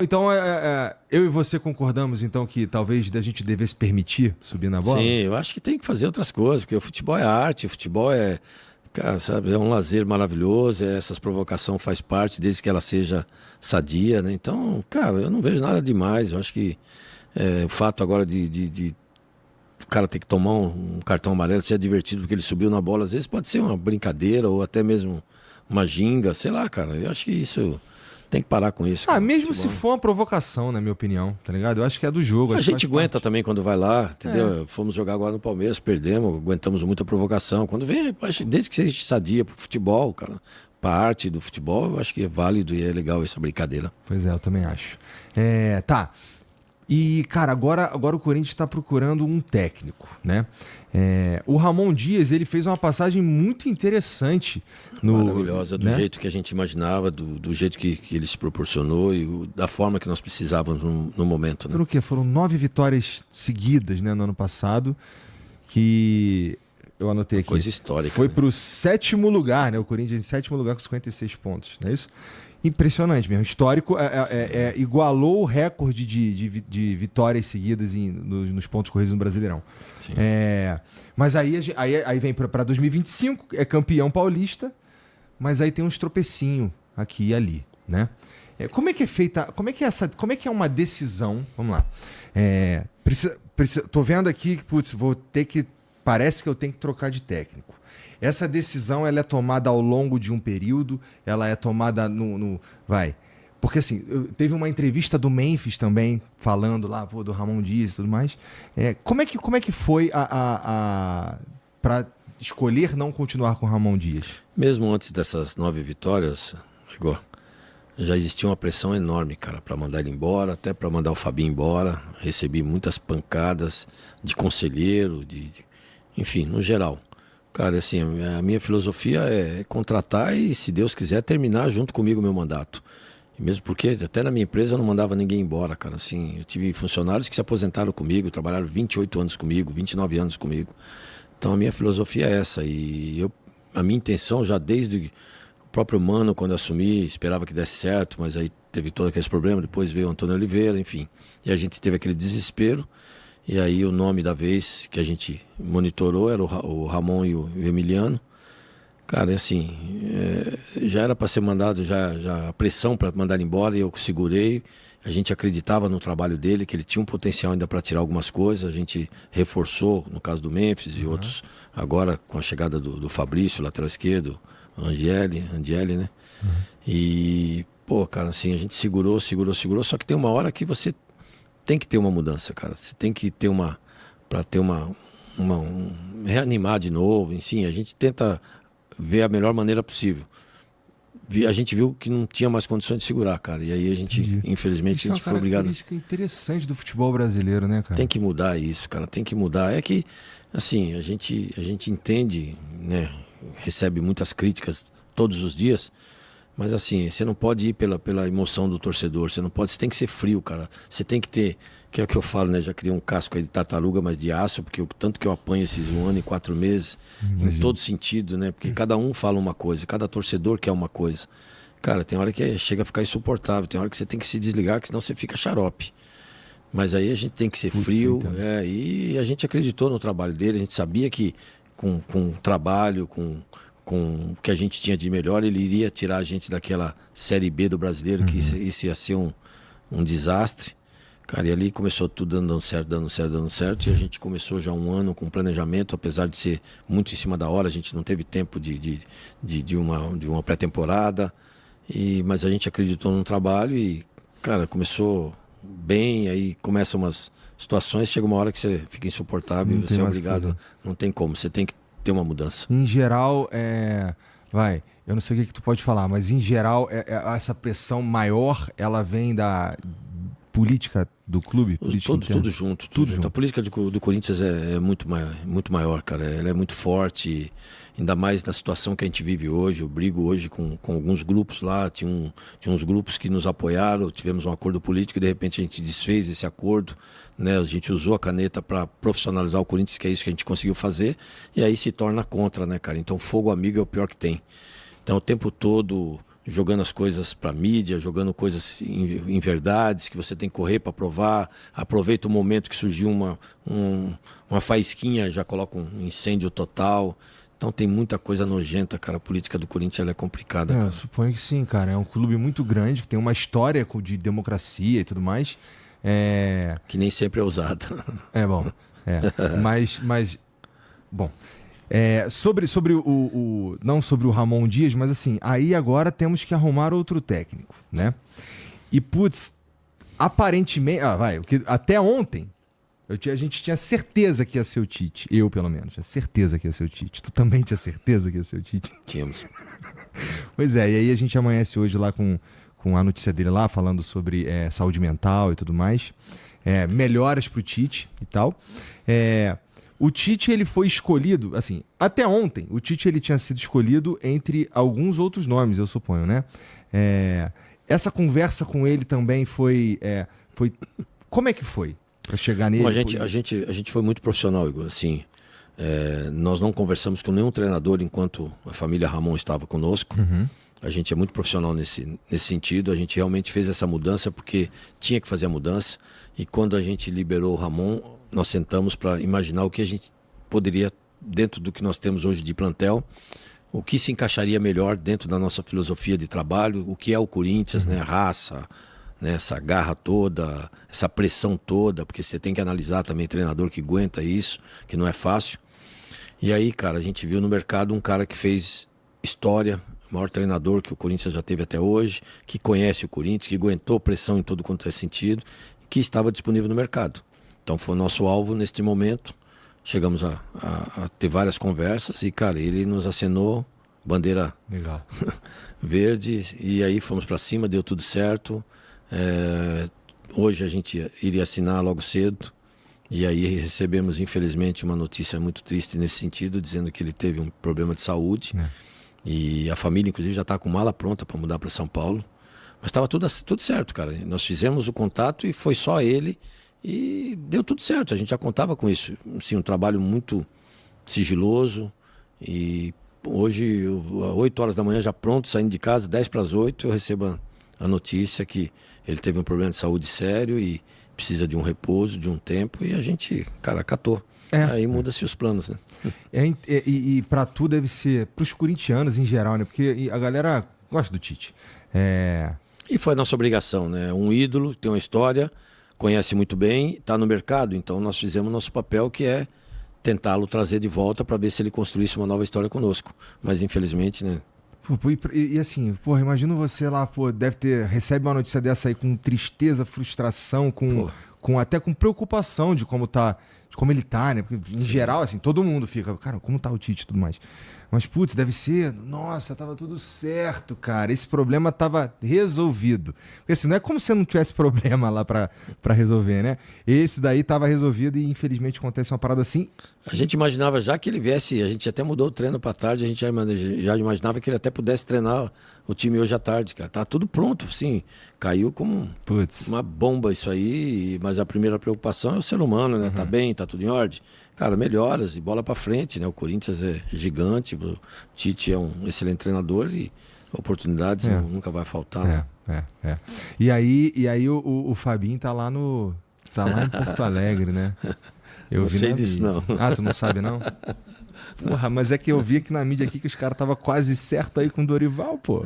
Então, eu e você concordamos, então, que talvez a gente devesse permitir subir na bola? Sim, eu acho que tem que fazer outras coisas, porque o futebol é arte, o futebol é, cara, sabe, é um lazer maravilhoso, essas provocações faz parte, desde que ela seja sadia, né? Então, cara, eu não vejo nada demais. Eu acho que o fato agora de o cara ter que tomar um cartão amarelo, ser divertido porque ele subiu na bola, às vezes pode ser uma brincadeira ou até mesmo uma ginga, sei lá, cara. Eu acho que isso tem que parar com isso. Cara, Mesmo se futebol. for uma provação, na minha opinião, tá ligado? Eu acho que é do jogo. A acho que gente faz aguenta parte. também quando vai lá, entendeu? Fomos jogar agora no Palmeiras, perdemos, aguentamos muita provocação. Quando vem, desde que seja sadia pro futebol, cara, pra arte do futebol, eu acho que é válido e é legal essa brincadeira. Pois é, eu também acho. Tá. E, cara, agora o Corinthians está procurando um técnico, né? O Ramon Dias, ele fez uma passagem muito interessante. Maravilhosa, do né? jeito que a gente imaginava, do jeito que ele se proporcionou e da forma que nós precisávamos no momento, né? Foram o quê? Foram 9 vitórias seguidas, né, no ano passado, que eu anotei aqui. Coisa histórica. Foi né? pro 7º lugar, né? O Corinthians em 7º lugar com 56 pontos, não é isso? Impressionante mesmo. Histórico, igualou o recorde de vitórias seguidas nos pontos corridos no Brasileirão. Sim. Mas aí vem para 2025, é campeão paulista, mas aí tem uns tropecinho aqui e ali, né? Como é que é feita, como é que é uma decisão? Vamos lá. Tô vendo aqui que, putz, parece que eu tenho que trocar de técnico. Essa decisão ela é tomada ao longo de um período, ela é tomada Porque assim, teve uma entrevista do Memphis também, falando lá, do Ramon Dias e tudo mais. Como é que foi para escolher não continuar com o Ramon Dias? Mesmo antes dessas 9 vitórias, Igor, já existia uma pressão enorme, cara, para mandar ele embora, até para mandar o Fabinho embora. Recebi muitas pancadas de conselheiro, enfim, no geral. Cara, assim, a minha filosofia é contratar e, se Deus quiser, terminar junto comigo o meu mandato. E mesmo porque até na minha empresa eu não mandava ninguém embora, cara. Assim, eu tive funcionários que se aposentaram comigo, trabalharam 28 anos comigo, 29 anos comigo. Então a minha filosofia é essa. E a minha intenção, já desde o próprio Mano, quando eu assumi, esperava que desse certo, mas aí teve todo aquele problema. Depois veio o Antônio Oliveira, enfim. E a gente teve aquele desespero. E aí o nome da vez que a gente monitorou era o Ramon e o Emiliano. Cara, assim, já era para ser mandado, já a pressão para mandar embora, e eu segurei. A gente acreditava no trabalho dele, que ele tinha um potencial ainda para tirar algumas coisas. A gente reforçou, no caso do Memphis e outros, agora com a chegada do Fabrício, lateral esquerdo, Andiele, né? E, pô, cara, assim, a gente segurou, só que tem uma hora que você tem que ter uma mudança, cara. Você tem que ter reanimar de novo, enfim, a gente tenta ver a melhor maneira possível. A gente viu que não tinha mais condições de segurar, cara. E aí a gente, Entendi. infelizmente, Isso a gente foi obrigado. É uma característica interessante do futebol brasileiro, né, cara? Tem que mudar isso, cara. Tem que mudar. É que, assim, a gente entende, né? Recebe muitas críticas todos os dias. Mas assim, você não pode ir pela emoção do torcedor, você tem que ser frio, cara. Você tem que ter, que é o que eu falo, né? Já criei um casco aí de tartaruga, mas de aço, porque tanto que eu apanho esses 1 ano e 4 meses, em todo sentido, né? Porque cada um fala uma coisa, cada torcedor quer uma coisa. Cara, tem hora que chega a ficar insuportável, tem hora que você tem que se desligar, que senão você fica xarope. Mas aí a gente tem que ser frio, e a gente acreditou no trabalho dele, a gente sabia que com trabalho, com o que a gente tinha de melhor, ele iria tirar a gente daquela Série B do brasileiro, que isso ia ser um desastre. Cara, e ali começou tudo dando certo, e a gente começou já 1 ano com planejamento, apesar de ser muito em cima da hora, a gente não teve tempo de uma pré-temporada, mas a gente acreditou no trabalho e, cara, começou bem, aí começam umas situações, chega uma hora que você fica insuportável e você é obrigado, não tem como, você tem que ter uma mudança. Em geral, eu não sei o que tu pode falar, mas em geral, essa pressão maior, ela vem da política do clube? Tudo junto. A política do Corinthians é muito maior, cara. Ela é muito forte, ainda mais na situação que a gente vive hoje. Eu brigo hoje com alguns grupos lá, tinha uns grupos que nos apoiaram, tivemos um acordo político e de repente a gente desfez esse acordo, né? A gente usou a caneta para profissionalizar o Corinthians, que é isso que a gente conseguiu fazer, e aí se torna contra, né, cara? Então fogo amigo é o pior que tem. Então o tempo todo jogando as coisas para mídia, jogando coisas em verdades, que você tem que correr para provar. Aproveita o momento que surgiu uma faísquinha, já coloca um incêndio total. Então tem muita coisa nojenta, cara. A política do Corinthians ela é complicada. Eu suponho que sim, cara. É um clube muito grande, que tem uma história de democracia e tudo mais. Que nem sempre é usada. Bom. Mas bom. Sobre não sobre o Ramon Dias, mas assim, aí agora temos que arrumar outro técnico, né? E, putz, aparentemente... até ontem, a gente tinha certeza que ia ser o Tite. Eu, pelo menos, tinha certeza que ia ser o Tite. Tu também tinha certeza que ia ser o Tite? Tínhamos. Pois é, e aí a gente amanhece hoje lá com a notícia dele lá, falando sobre saúde mental e tudo mais. Melhoras pro Tite e tal. O Tite, ele foi escolhido, assim, até ontem, o Tite ele tinha sido escolhido entre alguns outros nomes, eu suponho, né? Essa conversa com ele também foi... Como é que foi para chegar nele? Bom, a gente foi muito profissional, Igor, assim... nós não conversamos com nenhum treinador enquanto a família Ramon estava conosco. Uhum. A gente é muito profissional nesse sentido. A gente realmente fez essa mudança porque tinha que fazer a mudança. E quando a gente liberou o Ramon, nós sentamos para imaginar o que a gente poderia, dentro do que nós temos hoje de plantel, o que se encaixaria melhor dentro da nossa filosofia de trabalho, o que é o Corinthians, né? A raça, né? Essa garra toda, essa pressão toda, porque você tem que analisar também treinador que aguenta isso, que não é fácil. E aí, cara, a gente viu no mercado um cara que fez história, o maior treinador que o Corinthians já teve até hoje, que conhece o Corinthians, que aguentou pressão em todo quanto é sentido, que estava disponível no mercado. Então foi o nosso alvo neste momento. Chegamos a ter várias conversas e, cara, ele nos acenou bandeira Legal. verde e aí fomos para cima, deu tudo certo. Hoje a gente iria assinar logo cedo. E aí recebemos, infelizmente, uma notícia muito triste nesse sentido, dizendo que ele teve um problema de saúde. E a família, inclusive, já está com mala pronta para mudar para São Paulo. Mas estava tudo certo, cara. Nós fizemos o contato e foi só ele. E deu tudo certo. A gente já contava com isso. Sim, um trabalho muito sigiloso. E hoje, às 8 horas da manhã, já pronto, saindo de casa, 10 para as 8, eu recebo a notícia que ele teve um problema de saúde sério e precisa de um repouso, de um tempo, e a gente, cara, acatou. Aí muda-se os planos, né? E para tu deve ser, pros corintianos em geral, né? Porque a galera gosta do Tite. E foi a nossa obrigação, né? Um ídolo, tem uma história, conhece muito bem, está no mercado, então nós fizemos nosso papel, que é tentá-lo trazer de volta para ver se ele construísse uma nova história conosco. Mas infelizmente, né? E assim, porra, imagina você lá, recebe uma notícia dessa aí com tristeza, frustração, até com preocupação de como ele tá, né? Porque em geral, assim, todo mundo fica, cara, como tá o Tite e tudo mais. Mas, putz, deve ser, nossa, tava tudo certo, cara. Esse problema tava resolvido. Porque assim, não é como se não tivesse problema lá pra resolver, né? Esse daí tava resolvido e infelizmente acontece uma parada assim. A gente imaginava já que ele viesse, a gente até mudou o treino pra tarde, a gente já imaginava que ele até pudesse treinar o time hoje à tarde, cara. Tá tudo pronto, sim. Caiu como uma bomba isso aí, mas a primeira preocupação é o ser humano, né? Tá bem, tá tudo em ordem. Cara, melhoras e bola pra frente, né? O Corinthians é gigante, o Tite é um excelente treinador e oportunidades nunca vai faltar. Né? E aí o Fabinho tá lá em Porto Alegre, né? Eu não sei disso, não. Ah, tu não sabe, não? Porra, mas é que eu vi aqui na mídia aqui que os caras estavam quase certo aí com o Dorival, pô.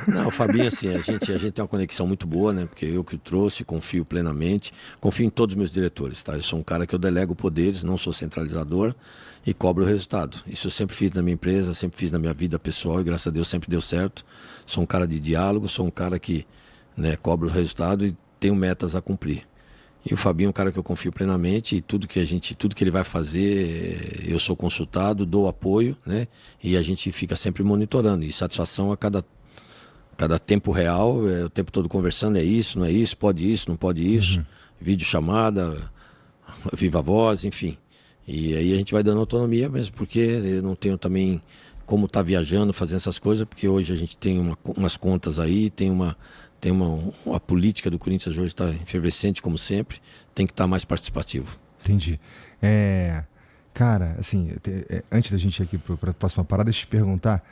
Não, o Fabinho, assim, a gente tem uma conexão muito boa, né? Porque eu que o trouxe, confio plenamente, confio em todos os meus diretores, tá? Eu sou um cara que eu delego poderes, não sou centralizador e cobro o resultado. Isso eu sempre fiz na minha empresa, sempre fiz na minha vida pessoal e graças a Deus sempre deu certo. Sou um cara de diálogo, sou um cara que, né, cobra o resultado e tenho metas a cumprir. E o Fabinho é um cara que eu confio plenamente e tudo que ele vai fazer, eu sou consultado, dou apoio, né? E a gente fica sempre monitorando. E satisfação a cada tempo real, o tempo todo conversando, é isso, não é isso, pode isso, não pode isso, vídeo chamada, viva voz, enfim. E aí a gente vai dando autonomia mesmo, porque eu não tenho também como estar viajando, fazendo essas coisas, porque hoje a gente tem umas contas aí, a política do Corinthians hoje está efervescente, como sempre, tem que estar mais participativo. Entendi. Cara, assim, antes da gente ir aqui para a próxima parada, deixa eu te perguntar,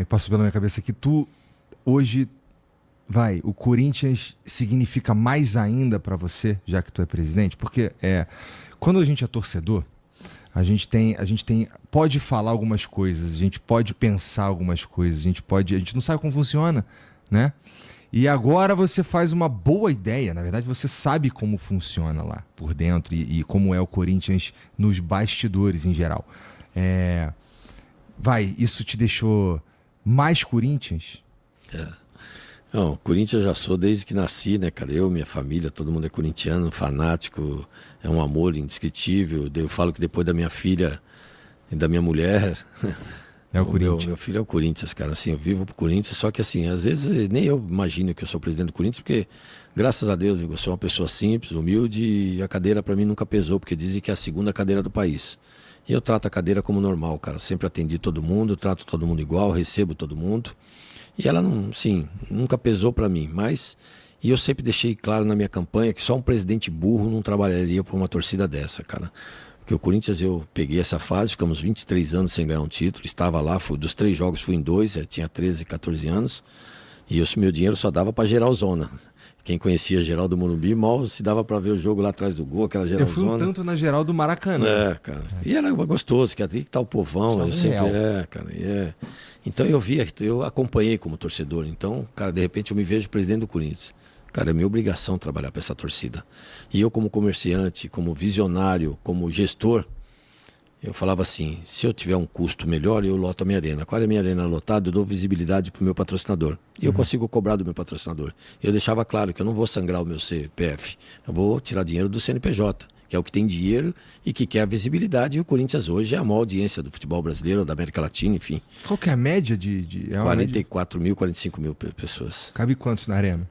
passou pela minha cabeça que tu hoje, o Corinthians significa mais ainda para você, já que tu é presidente? Porque quando a gente é torcedor, a gente pode falar algumas coisas, a gente pode pensar algumas coisas, a gente não sabe como funciona, né? E agora você faz uma boa ideia, na verdade você sabe como funciona lá por dentro e como é o Corinthians nos bastidores em geral. Isso te deixou mais Corinthians? Não, Corinthians eu já sou desde que nasci, né, cara? Eu, minha família, todo mundo é corintiano, fanático, é um amor indescritível. Eu falo que depois da minha filha e da minha mulher... É o Corinthians. Meu filho é o Corinthians, cara. Assim, eu vivo pro Corinthians, só que assim, às vezes nem eu imagino que eu sou presidente do Corinthians, porque, graças a Deus, eu sou uma pessoa simples, humilde, e a cadeira para mim nunca pesou, porque dizem que é a segunda cadeira do país. E eu trato a cadeira como normal, cara. Sempre atendi todo mundo, trato todo mundo igual, recebo todo mundo. E ela não, sim, nunca pesou para mim, e eu sempre deixei claro na minha campanha que só um presidente burro não trabalharia por uma torcida dessa, cara. Porque o Corinthians, eu peguei essa fase, ficamos 23 anos sem ganhar um título, estava lá, dos 3 jogos fui em 2, eu tinha 13, 14 anos, e meu dinheiro só dava para Geralzona. Quem conhecia Geraldo Morumbi, mal se dava para ver o jogo lá atrás do gol, aquela Geralzona. Eu fui um tanto na geral do Maracanã. Cara. E era gostoso, que aqui que tá o povão, eu sempre cara. Então eu acompanhei como torcedor. Então, cara, de repente eu me vejo presidente do Corinthians. Cara, é minha obrigação trabalhar para essa torcida. E eu, como comerciante, como visionário, como gestor, eu falava assim, se eu tiver um custo melhor, eu loto a minha arena. Qual é a minha arena lotada? Eu dou visibilidade para o meu patrocinador. E eu consigo cobrar do meu patrocinador. Eu deixava claro que eu não vou sangrar o meu CPF. Eu vou tirar dinheiro do CNPJ, que é o que tem dinheiro e que quer a visibilidade. E o Corinthians hoje é a maior audiência do futebol brasileiro, da América Latina, enfim. Qual que é a média de 44 mil, 45 mil pessoas. Cabe quantos na arena?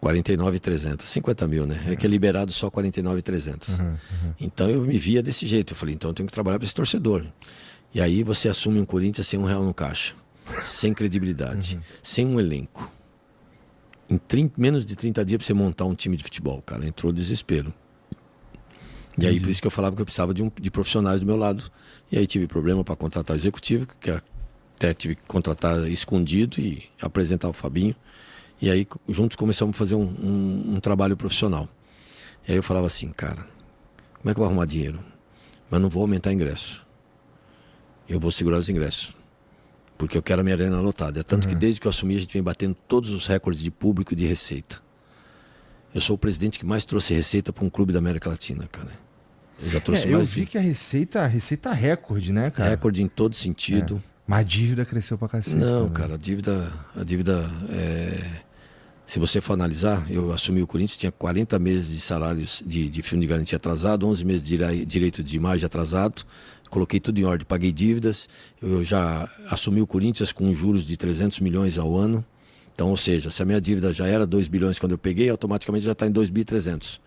49.300, 50 mil, né? É que é liberado só 49.300. Então eu me via desse jeito. Eu falei, então eu tenho que trabalhar para esse torcedor. E aí você assume um Corinthians sem R$1 no caixa, sem credibilidade, sem um elenco. Em menos de 30 dias para você montar um time de futebol, cara. Entrou o desespero. E aí por isso que eu falava que eu precisava de profissionais do meu lado. E aí tive problema para contratar o executivo, que até tive que contratar escondido e apresentar o Fabinho. E aí, juntos começamos a fazer um trabalho profissional. E aí eu falava assim, cara, como é que eu vou arrumar dinheiro? Mas não vou aumentar ingresso. Eu vou segurar os ingressos. Porque eu quero a minha arena lotada. É tanto que desde que eu assumi, a gente vem batendo todos os recordes de público e de receita. Eu sou o presidente que mais trouxe receita para um clube da América Latina, cara. Eu já trouxe mais. Eu vi que a receita recorde, né, cara? Recorde em todo sentido. Mas a dívida cresceu pra cacete. Não, também. cara, a dívida se você for analisar, eu assumi o Corinthians, tinha 40 meses de salários de fundo de garantia atrasado, 11 meses de direito de imagem atrasado, coloquei tudo em ordem, paguei dívidas, eu já assumi o Corinthians com juros de 300 milhões ao ano, então, ou seja, se a minha dívida já era 2 bilhões quando eu peguei, automaticamente já está em 2.300.